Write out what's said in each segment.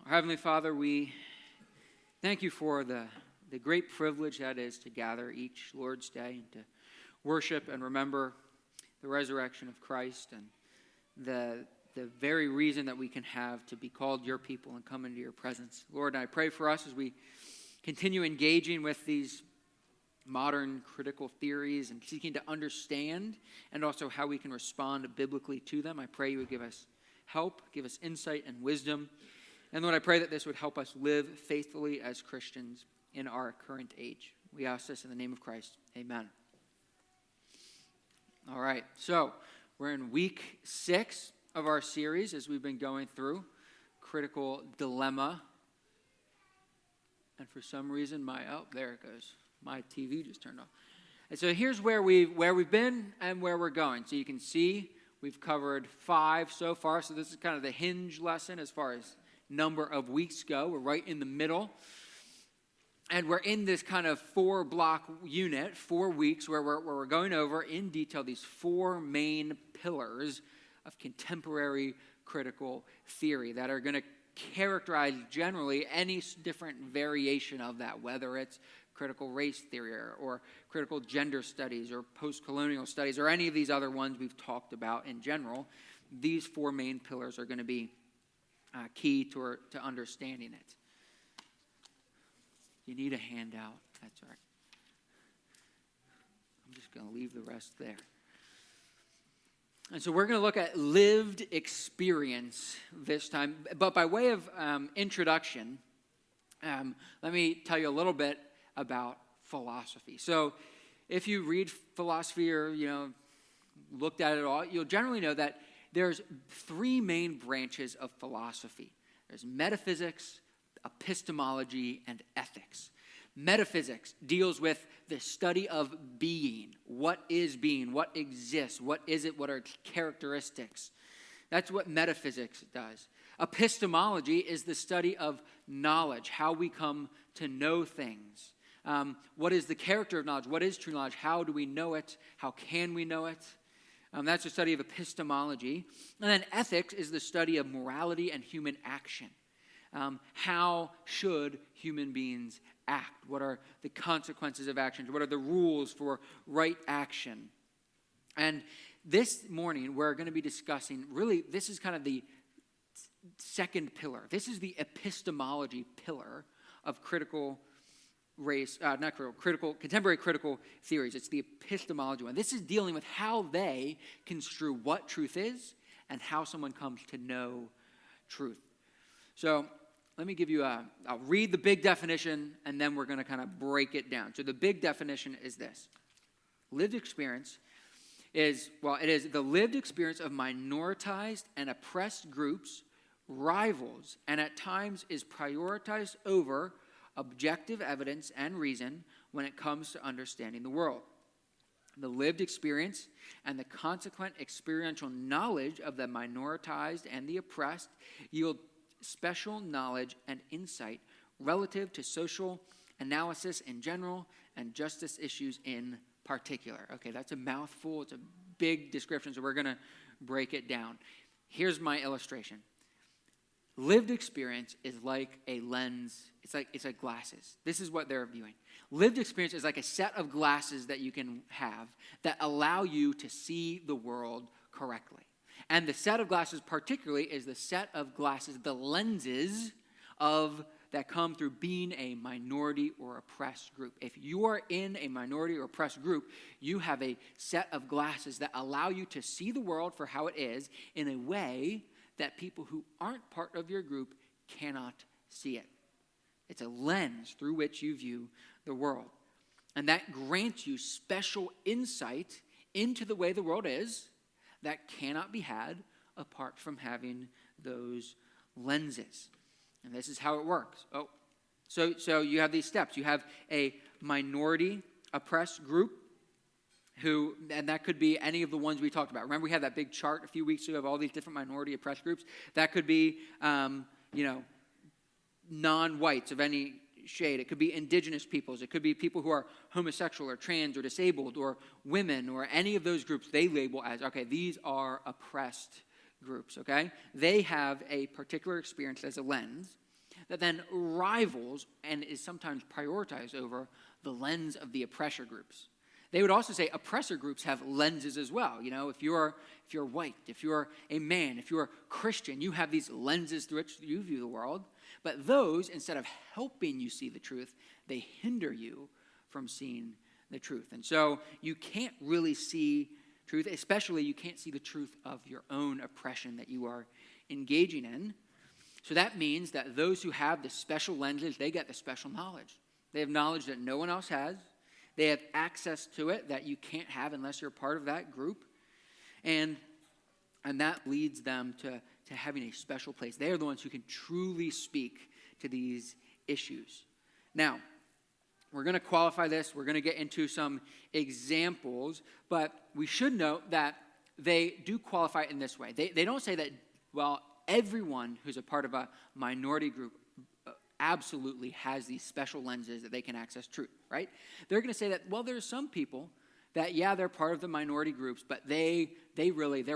Our Heavenly Father, we thank you for the great privilege that is to gather each Lord's Day and to worship and remember the resurrection of Christ and the very reason that we can have to be called your people and come into your presence. Lord, I pray for us as we continue engaging with these modern critical theories and seeking to understand and also how we can respond biblically to them. I pray you would give us help, give us insight and wisdom. And Lord, I pray that this would help us live faithfully as Christians in our current age. We ask this in the name of Christ. Amen. All right, so we're in week 6 of our series as we've been going through Critical Dilemma. And for some reason, there it goes. My TV just turned off. And so here's where we've been and where we're going. So you can see we've covered 5 so far. So this is kind of the hinge lesson as far as number of weeks go. We're right in the middle. And we're in this kind of 4-block unit, 4 weeks, where we're going over in detail these 4 main pillars of contemporary critical theory that are going to characterize generally any different variation of that, whether it's critical race theory or critical gender studies or post-colonial studies or any of these other ones we've talked about in general. These 4 main pillars are going to be key to understanding it. You need a handout. That's all right. I'm just going to leave the rest there. And so we're going to look at lived experience this time. But by way of introduction, let me tell you a little bit about philosophy. So if you read philosophy or, looked at it all, you'll generally know that there's 3 main branches of philosophy. There's metaphysics, epistemology, and ethics. Metaphysics deals with the study of being. What is being? What exists? What is it? What are its characteristics? That's what metaphysics does. Epistemology is the study of knowledge, how we come to know things. What is the character of knowledge? What is true knowledge? How do we know it? How can we know it? That's the study of epistemology. And then ethics is the study of morality and human action. How should human beings act? What are the consequences of actions? What are the rules for right action? And this morning, we're going to be discussing, really, this is kind of the second pillar. This is the epistemology pillar of contemporary critical theories. It's the epistemology one. This is dealing with how they construe what truth is and how someone comes to know truth. So let me give you I'll read the big definition, and then we're going to kind of break it down. So the big definition is this. Lived experience it is the lived experience of minoritized and oppressed groups, rivals, and at times is prioritized over objective evidence and reason when it comes to understanding the world. The lived experience and the consequent experiential knowledge of the minoritized and the oppressed yield special knowledge and insight relative to social analysis in general and justice issues in particular. Okay, that's a mouthful. It's a big description, so we're going to break it down. Here's my illustration. Lived experience is like a lens. It's like glasses. This is what they're viewing. Lived experience is like a set of glasses that you can have that allow you to see the world correctly. And the set of glasses particularly is the set of glasses, the lenses that come through being a minority or oppressed group. If you are in a minority or oppressed group, you have a set of glasses that allow you to see the world for how it is in a way that people who aren't part of your group cannot see it. It's a lens through which you view the world. And that grants you special insight into the way the world is that cannot be had apart from having those lenses. And this is how it works. So you have these steps. You have a minority oppressed group and that could be any of the ones we talked about. Remember we had that big chart a few weeks ago of all these different minority oppressed groups? That could be, non-whites of any shade. It could be indigenous peoples. It could be people who are homosexual or trans or disabled or women or any of those groups they label as, okay, these are oppressed groups, okay? They have a particular experience as a lens. that then rivals and is sometimes prioritized over the lens of the oppressor groups. They would also say oppressor groups have lenses as well. You know, if you're white, if you're a man, if you're Christian, you have these lenses through which you view the world. But those, instead of helping you see the truth, they hinder you from seeing the truth. And so you can't really see truth, especially you can't see the truth of your own oppression that you are engaging in. So that means that those who have the special lenses, they get the special knowledge. They have knowledge that no one else has. They have access to it that you can't have unless you're part of that group. And that leads them to having a special place. They are the ones who can truly speak to these issues. Now, we're going to qualify this. We're going to get into some examples. But we should note that they do qualify it in this way. They don't say that, well, everyone who's a part of a minority group absolutely has these special lenses that they can access truth, right? They're going to say that, well, there's some people that, yeah, they're part of the minority groups, but they're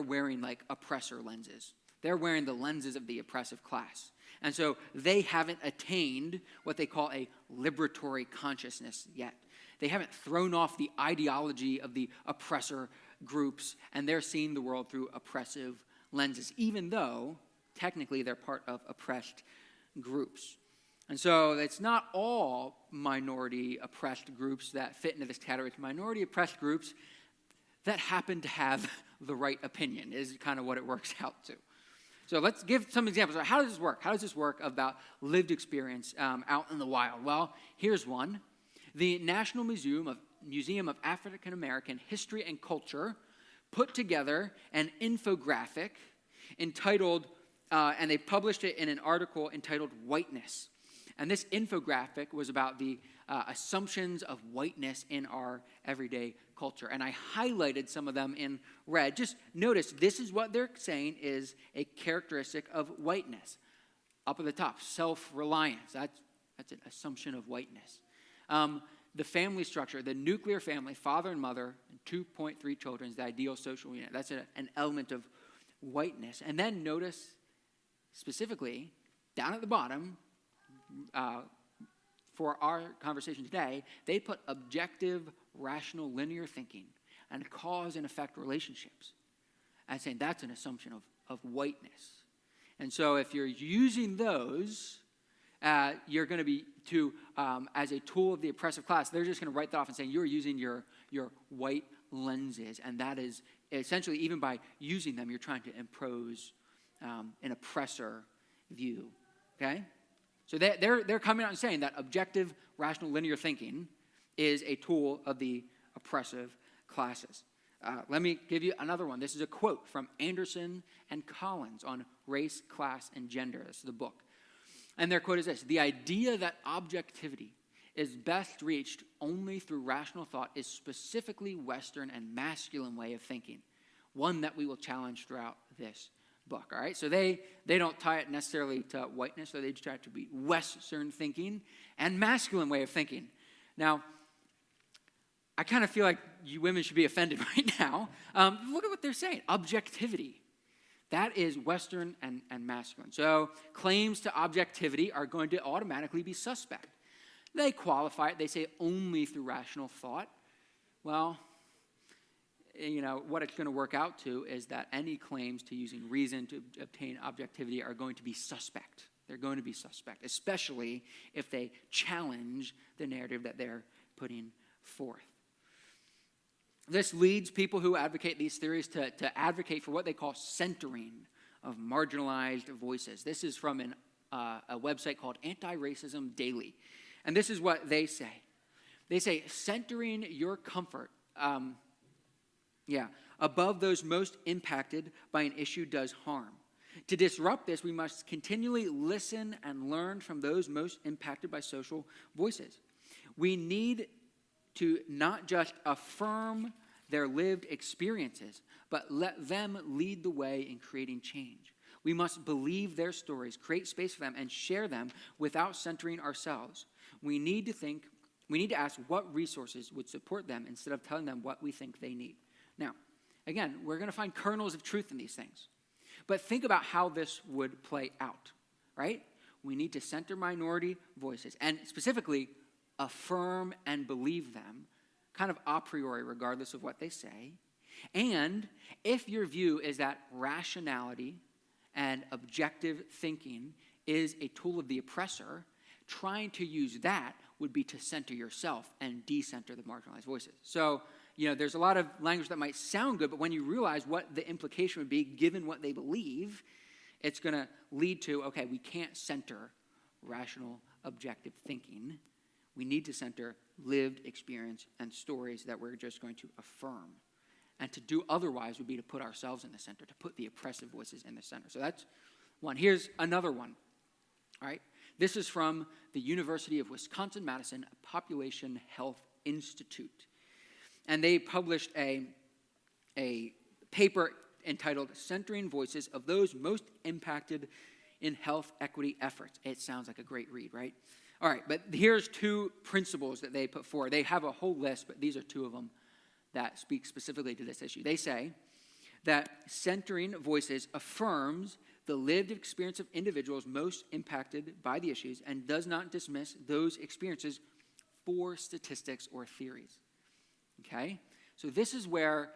wearing like oppressor lenses. They're wearing the lenses of the oppressive class. And so they haven't attained what they call a liberatory consciousness yet. They haven't thrown off the ideology of the oppressor groups, and they're seeing the world through oppressive lenses, even though technically they're part of oppressed groups. And so it's not all minority oppressed groups that fit into this category. It's minority oppressed groups that happen to have the right opinion is kind of what it works out to. So let's give some examples. How does this work? How does this work about lived experience out in the wild? Well, here's one. The National Museum of African American History and Culture put together an infographic entitled, and they published it in an article entitled Whiteness. And this infographic was about the assumptions of whiteness in our everyday culture. And I highlighted some of them in red. Just notice, this is what they're saying is a characteristic of whiteness. Up at the top, self-reliance. That's an assumption of whiteness. The family structure, the nuclear family, father and mother, and 2.3 children is the ideal social unit. That's an element of whiteness. And then notice, specifically, down at the bottom, for our conversation today, they put objective, rational, linear thinking and cause and effect relationships and saying that's an assumption of whiteness. And so if you're using those, you're going to be as a tool of the oppressive class, they're just going to write that off and saying you're using your white lenses. And that is essentially, even by using them, you're trying to impose an oppressor view. Okay? So they're coming out and saying that objective, rational, linear thinking is a tool of the oppressive classes. Let me give you another one. This is a quote from Anderson and Collins on Race, Class, and Gender. This is the book. And their quote is this: "The idea that objectivity is best reached only through rational thought is specifically Western and masculine way of thinking, one that we will challenge throughout this book." All right, so they don't tie it necessarily to whiteness, so they just try it to be Western thinking and masculine way of thinking. Now, I kind of feel like you women should be offended right now. Look at what they're saying. Objectivity. That is Western and masculine. So claims to objectivity are going to automatically be suspect. They qualify it. They say only through rational thought. Well, you know, what it's going to work out to is that any claims to using reason to obtain objectivity are going to be suspect. They're going to be suspect, especially if they challenge the narrative that they're putting forth. This leads people who advocate these theories to advocate for what they call centering of marginalized voices. This is from a website called Anti-Racism Daily. And this is what they say. They say, centering your comfort above those most impacted by an issue does harm. To disrupt this, we must continually listen and learn from those most impacted by social voices. We need to not just affirm their lived experiences, but let them lead the way in creating change. We must believe their stories, create space for them, and share them without centering ourselves. We need to ask what resources would support them instead of telling them what we think they need. Now, again, we're going to find kernels of truth in these things. But think about how this would play out, right? we need to center minority voices and specifically affirm and believe them kind of a priori, regardless of what they say. And if your view is that rationality and objective thinking is a tool of the oppressor, trying to use that would be to center yourself and decenter the marginalized voices. So, there's a lot of language that might sound good, but when you realize what the implication would be given what they believe, it's going to lead to, okay, we can't center rational, objective thinking. We need to center lived experience and stories that we're just going to affirm. And to do otherwise would be to put ourselves in the center, to put the oppressive voices in the center. So that's one. Here's another one. All right. This is from the University of Wisconsin-Madison Population Health Institute. And they published a paper entitled Centering Voices of Those Most Impacted in Health Equity Efforts. It sounds like a great read, right? All right, but here's two principles that they put forward. They have a whole list, but these are two of them that speak specifically to this issue. They say that centering voices affirms the lived experience of individuals most impacted by the issues and does not dismiss those experiences for statistics or theories. Okay? So this is where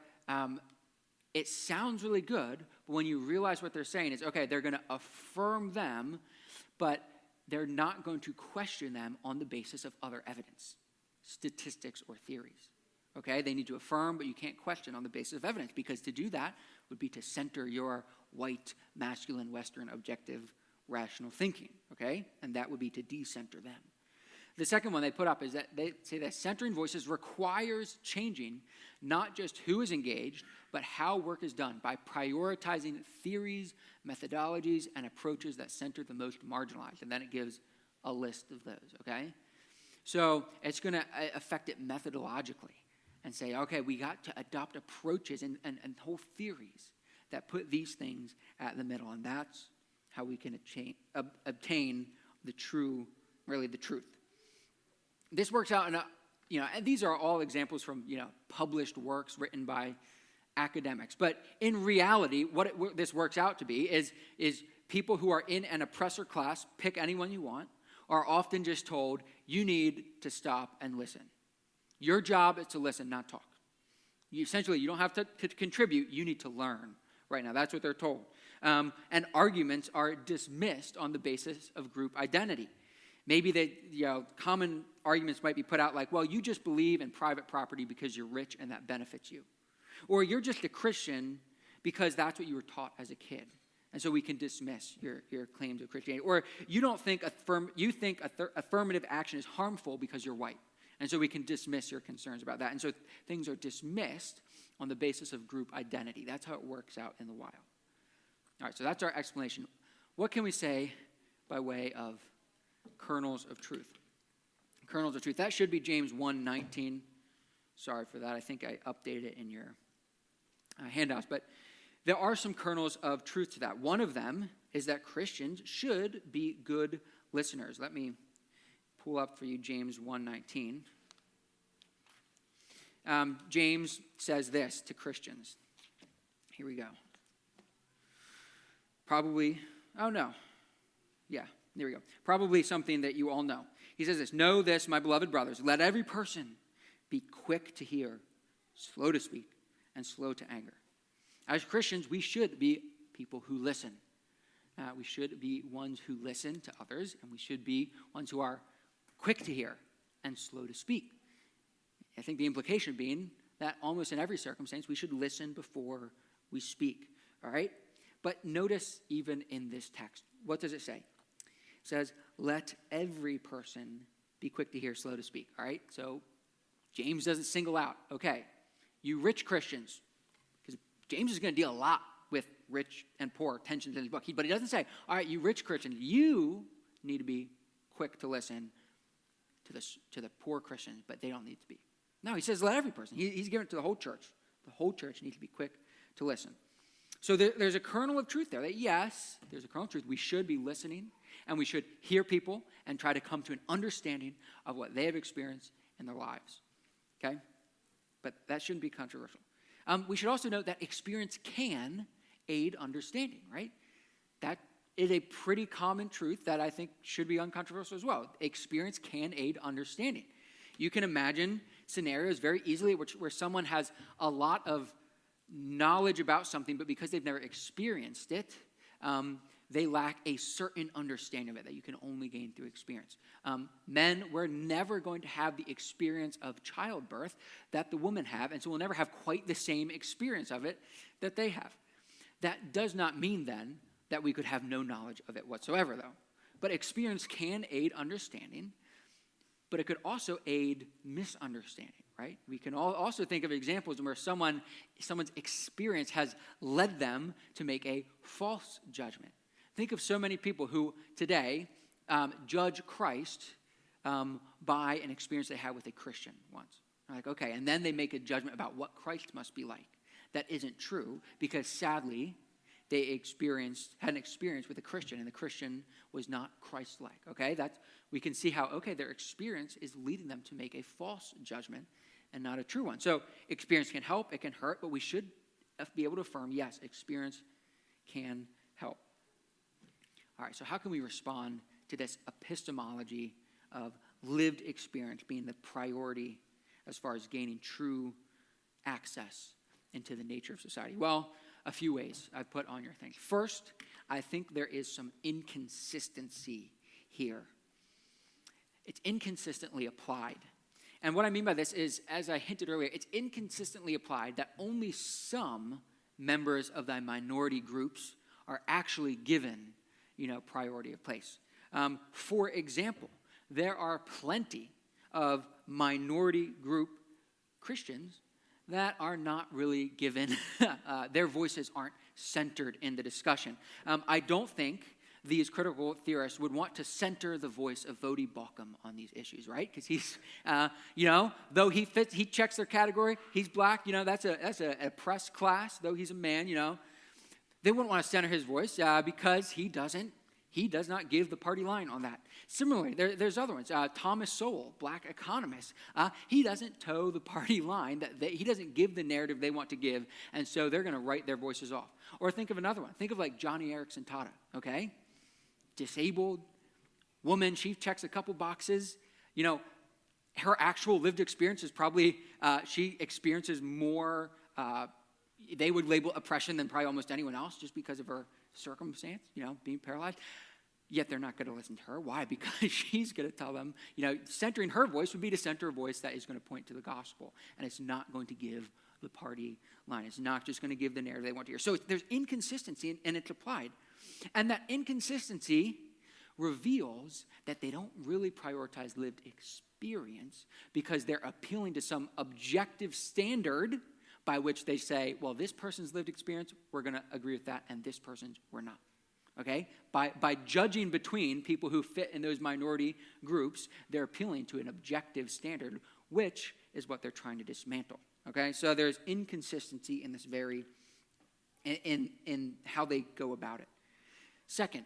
it sounds really good, but when you realize what they're saying is, okay, they're going to affirm them, but they're not going to question them on the basis of other evidence, statistics or theories. Okay? They need to affirm, but you can't question on the basis of evidence, because to do that would be to center your white, masculine, Western, objective, rational thinking. Okay? And that would be to decenter them. The second one they put up is that they say that centering voices requires changing not just who is engaged, but how work is done by prioritizing theories, methodologies, and approaches that center the most marginalized. And then it gives a list of those, okay? So it's going to affect it methodologically and say, okay, we got to adopt approaches and whole theories that put these things at the middle. And that's how we can obtain the truth. This works out in and these are all examples from, published works written by academics. But in reality, what this works out to be is people who are in an oppressor class, pick anyone you want, are often just told, you need to stop and listen. Your job is to listen, not talk. You don't have to contribute, you need to learn right now. That's what they're told. And arguments are dismissed on the basis of group identity. Maybe common arguments might be put out like, well, you just believe in private property because you're rich and that benefits you. Or you're just a Christian because that's what you were taught as a kid. And so we can dismiss your claims of Christianity. Or you think affirmative action is harmful because you're white. And so we can dismiss your concerns about that. And so things are dismissed on the basis of group identity. That's how it works out in the wild. All right, so that's our explanation. What can we say by way of kernels of truth? Kernels of truth. That should be James 1:19. Sorry for that. I think I updated it in your handouts. But there are some kernels of truth to that. One of them is that Christians should be good listeners. Let me pull up for you James 1:19. James says this to Christians. Here we go. Probably something that you all know. He says this, know this, my beloved brothers, let every person be quick to hear, slow to speak, and slow to anger. As Christians, we should be people who listen. We should be ones who listen to others, and we should be ones who are quick to hear and slow to speak. I think the implication being that almost in every circumstance, we should listen before we speak, all right? But notice even in this text, what does it say? It says, let every person be quick to hear, slow to speak, all right? So James doesn't single out, okay, you rich Christians, because James is going to deal a lot with rich and poor tensions in his book, but he doesn't say, all right, you rich Christians, you need to be quick to listen to the poor Christians, but they don't need to be. No, he says let every person. He's given it to the whole church. The whole church needs to be quick to listen. So there's a kernel of truth there. That yes, there's a kernel of truth. We should be listening, and we should hear people and try to come to an understanding of what they have experienced in their lives. Okay? But that shouldn't be controversial. We should also note that experience can aid understanding, right? That is a pretty common truth that I think should be uncontroversial as well. Experience can aid understanding. You can imagine scenarios very easily where someone has a lot of knowledge about something, but because they've never experienced it, they lack a certain understanding of it that you can only gain through experience. Men, we're never going to have the experience of childbirth that the women have, and so we'll never have quite the same experience of it that they have. That does not mean then that we could have no knowledge of it whatsoever, though. But experience can aid understanding, but it could also aid misunderstanding, right? We can also think of examples where someone's experience has led them to make a false judgment. Think of so many people who today judge Christ by an experience they had with a Christian once. They're like, okay, and then they make a judgment about what Christ must be like. That isn't true, because sadly, they had an experience with a Christian, and the Christian was not Christ-like, okay? We can see how, okay, their experience is leading them to make a false judgment and not a true one. So experience can help, it can hurt, but we should be able to affirm, yes, experience can help. All right, so how can we respond to this epistemology of lived experience being the priority as far as gaining true access into the nature of society? Well, a few ways I've put on your thing. First, I think there is some inconsistency here. It's inconsistently applied. And what I mean by this is, as I hinted earlier, it's inconsistently applied that only some members of the minority groups are actually given, priority of place. For example, there are plenty of minority group Christians that are not really given, their voices aren't centered in the discussion. I don't think these critical theorists would want to center the voice of Voddie Baucham on these issues, right? Because he's, though he checks their category, he's black, that's a oppressed class, though he's a man, they wouldn't want to center his voice because he does not give the party line on that. Similarly, there's other ones. Thomas Sowell, black economist, he doesn't toe the party line. He doesn't give the narrative they want to give, and so they're going to write their voices off. Or think of another one. Think of like Johnny Erickson Tata, okay? Disabled woman, she checks a couple boxes. Her actual lived experience is probably, she experiences more, they would label oppression than probably almost anyone else just because of her circumstance, being paralyzed. Yet they're not going to listen to her. Why? Because she's going to tell them, centering her voice would be to center a voice that is going to point to the gospel. And it's not going to give the party line. It's not just going to give the narrative they want to hear. So there's inconsistency, and it's applied. And that inconsistency reveals that they don't really prioritize lived experience because they're appealing to some objective standard by which they say, well, this person's lived experience, we're going to agree with that, and this person's, we're not. Okay? By judging between people who fit in those minority groups, they're appealing to an objective standard, which is what they're trying to dismantle. Okay? So there's inconsistency in this in how they go about it. Second,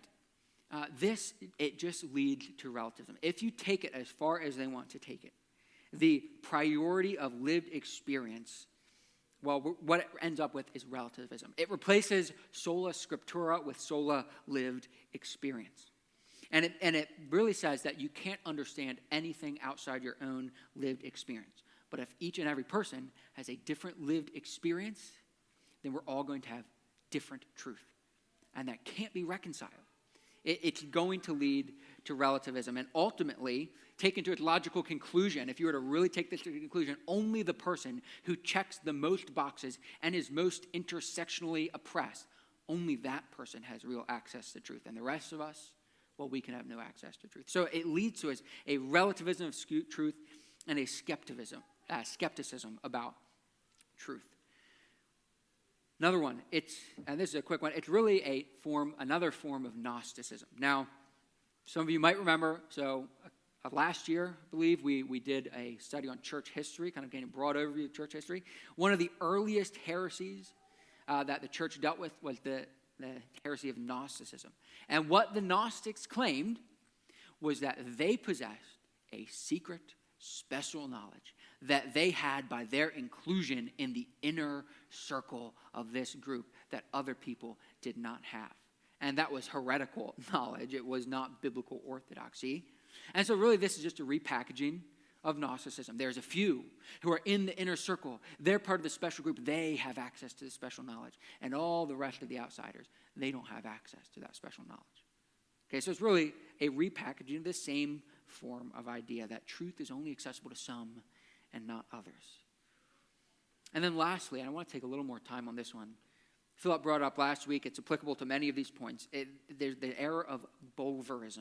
it just leads to relativism. If you take it as far as they want to take it, the priority of lived experience, well, what it ends up with is relativism. It replaces sola scriptura with sola lived experience. And it really says that you can't understand anything outside your own lived experience. But if each and every person has a different lived experience, then we're all going to have different truth. And that can't be reconciled. It's going to lead to relativism. And ultimately, taken to its logical conclusion, if you were to really take this to conclusion, only the person who checks the most boxes and is most intersectionally oppressed, only that person has real access to truth. And the rest of us, well, we can have no access to truth. So it leads to a relativism of truth and a skepticism about truth. Another one, and this is a quick one, it's really another form of Gnosticism. Now, some of you might remember, last year, I believe, we did a study on church history, kind of getting a broad overview of church history. One of the earliest heresies that the church dealt with was the heresy of Gnosticism. And what the Gnostics claimed was that they possessed a secret, special knowledge that they had by their inclusion in the inner circle of this group that other people did not have. And that was heretical knowledge. It was not biblical orthodoxy. And so really this is just a repackaging of Gnosticism. There's a few who are in the inner circle. They're part of the special group. They have access to the special knowledge. And all the rest of the outsiders, they don't have access to that special knowledge. Okay, so it's really a repackaging of the same form of idea that truth is only accessible to some and not others. And then lastly, and I want to take a little more time on this one, Philip brought up last week, it's applicable to many of these points. There's the error of Bulverism.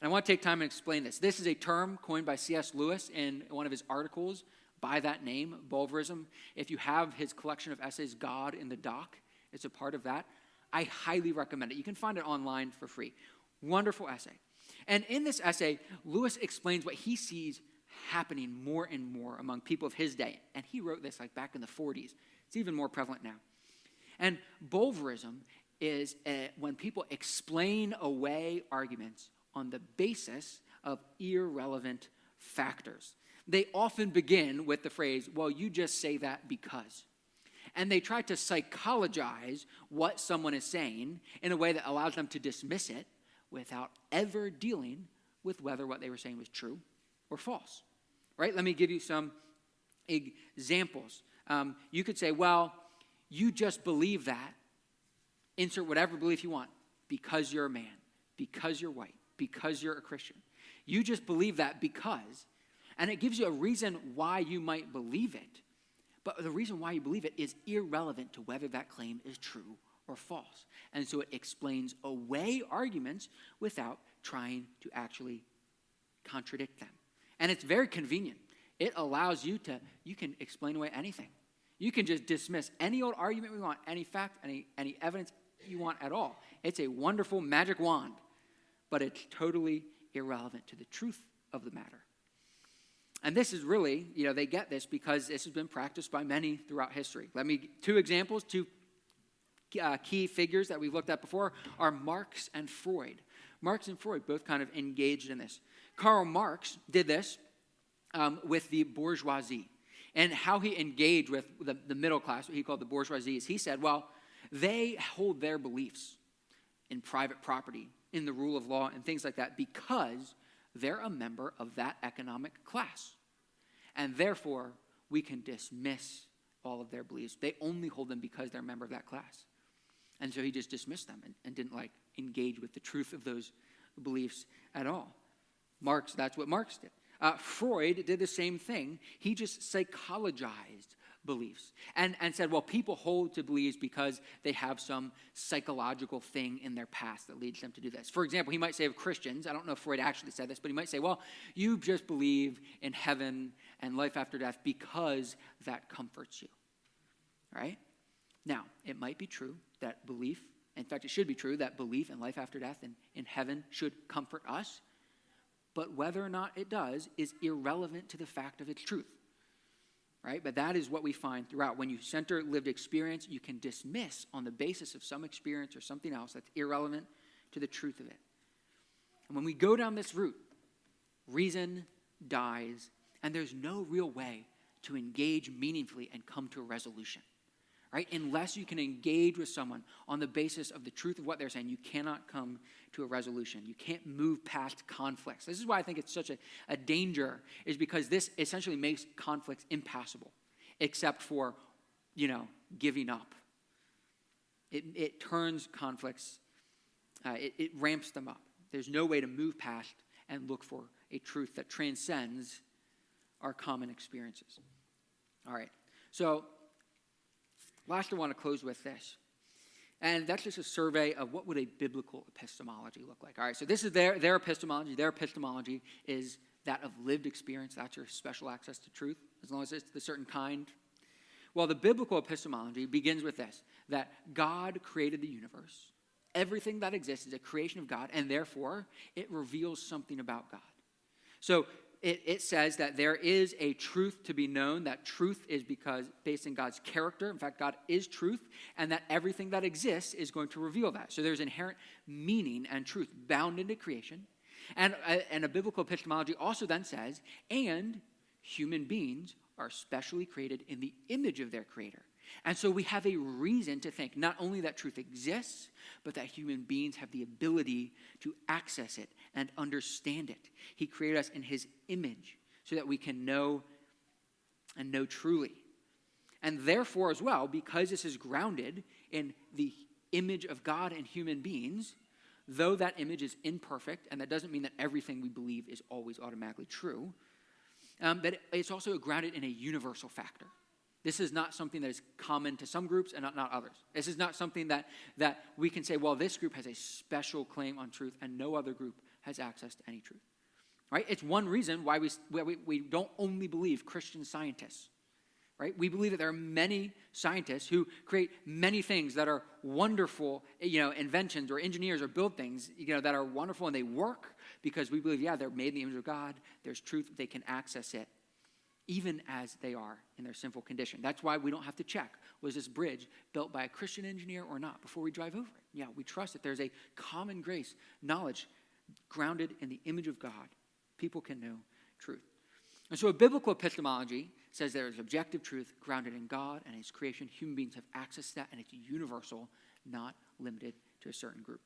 And I want to take time and explain this. This is a term coined by C.S. Lewis in one of his articles by that name, Bulverism. If you have his collection of essays, God in the Dock, it's a part of that. I highly recommend it. You can find it online for free. Wonderful essay. And in this essay, Lewis explains what he sees happening more and more among people of his day. And he wrote this like back in the 40s. It's even more prevalent now. And Bulverism is when people explain away arguments on the basis of irrelevant factors. They often begin with the phrase, well, you just say that because. And they try to psychologize what someone is saying in a way that allows them to dismiss it without ever dealing with whether what they were saying was true or false. Right? Let me give you some examples. You could say, well, you just believe that, insert whatever belief you want, because you're a man, because you're white, because you're a Christian. You just believe that because, and it gives you a reason why you might believe it, but the reason why you believe it is irrelevant to whether that claim is true or false. And so it explains away arguments without trying to actually contradict them. And it's very convenient. It allows you can explain away anything. You can just dismiss any old argument we want, any fact, any evidence you want at all. It's a wonderful magic wand, but it's totally irrelevant to the truth of the matter. And this is really, they get this because this has been practiced by many throughout history. Two examples, two key figures that we've looked at before are Marx and Freud. Marx and Freud both kind of engaged in this. Karl Marx did this with the bourgeoisie. And how he engaged with the middle class, what he called the bourgeoisie, is he said, well, they hold their beliefs in private property, in the rule of law, and things like that because they're a member of that economic class. And therefore, we can dismiss all of their beliefs. They only hold them because they're a member of that class. And so he just dismissed them and didn't engage with the truth of those beliefs at all. That's what Marx did. Freud did the same thing. He just psychologized beliefs and said, well, people hold to beliefs because they have some psychological thing in their past that leads them to do this. For example, he might say of Christians, I don't know if Freud actually said this, but he might say, well, you just believe in heaven and life after death because that comforts you, right? Now, it might be true that belief, in fact, it should be true that belief in life after death and in heaven should comfort us. But whether or not it does is irrelevant to the fact of its truth, right? But that is what we find throughout. When you center lived experience, you can dismiss on the basis of some experience or something else that's irrelevant to the truth of it. And when we go down this route, reason dies, and there's no real way to engage meaningfully and come to a resolution, right? Unless you can engage with someone on the basis of the truth of what they're saying, you cannot come to a resolution. You can't move past conflicts. This is why I think it's such a danger, is because this essentially makes conflicts impassable, except for, giving up. It turns conflicts, it ramps them up. There's no way to move past and look for a truth that transcends our common experiences. All right, so last, I want to close with this. And that's just a survey of what would a biblical epistemology look like. All right, so this is their epistemology. Their epistemology is that of lived experience. That's your special access to truth, as long as it's the certain kind. Well, the biblical epistemology begins with this, that God created the universe. Everything that exists is a creation of God, and therefore, it reveals something about God. So it says that there is a truth to be known, that truth is based in God's character. In fact, God is truth, and that everything that exists is going to reveal that. So there's inherent meaning and truth bound into creation. And a biblical epistemology also then says, and human beings are specially created in the image of their creator. And so we have a reason to think not only that truth exists, but that human beings have the ability to access it and understand it. He created us in his image so that we can know and know truly. And therefore as well, because this is grounded in the image of God and human beings, though that image is imperfect, and that doesn't mean that everything we believe is always automatically true, that it's also grounded in a universal factor. This is not something that is common to some groups and not others. This is not something that we can say, well, this group has a special claim on truth and no other group has access to any truth. Right? It's one reason why we don't only believe Christian scientists. Right? We believe that there are many scientists who create many things that are wonderful, inventions or engineers or build things, that are wonderful and they work because we believe, they're made in the image of God. There's truth. They can access it even as they are in their sinful condition. That's why we don't have to check, was this bridge built by a Christian engineer or not before we drive over it? Yeah, we trust that there's a common grace, knowledge grounded in the image of God. People can know truth. And so a biblical epistemology says there is objective truth grounded in God and his creation. Human beings have access to that, and it's universal, not limited to a certain group.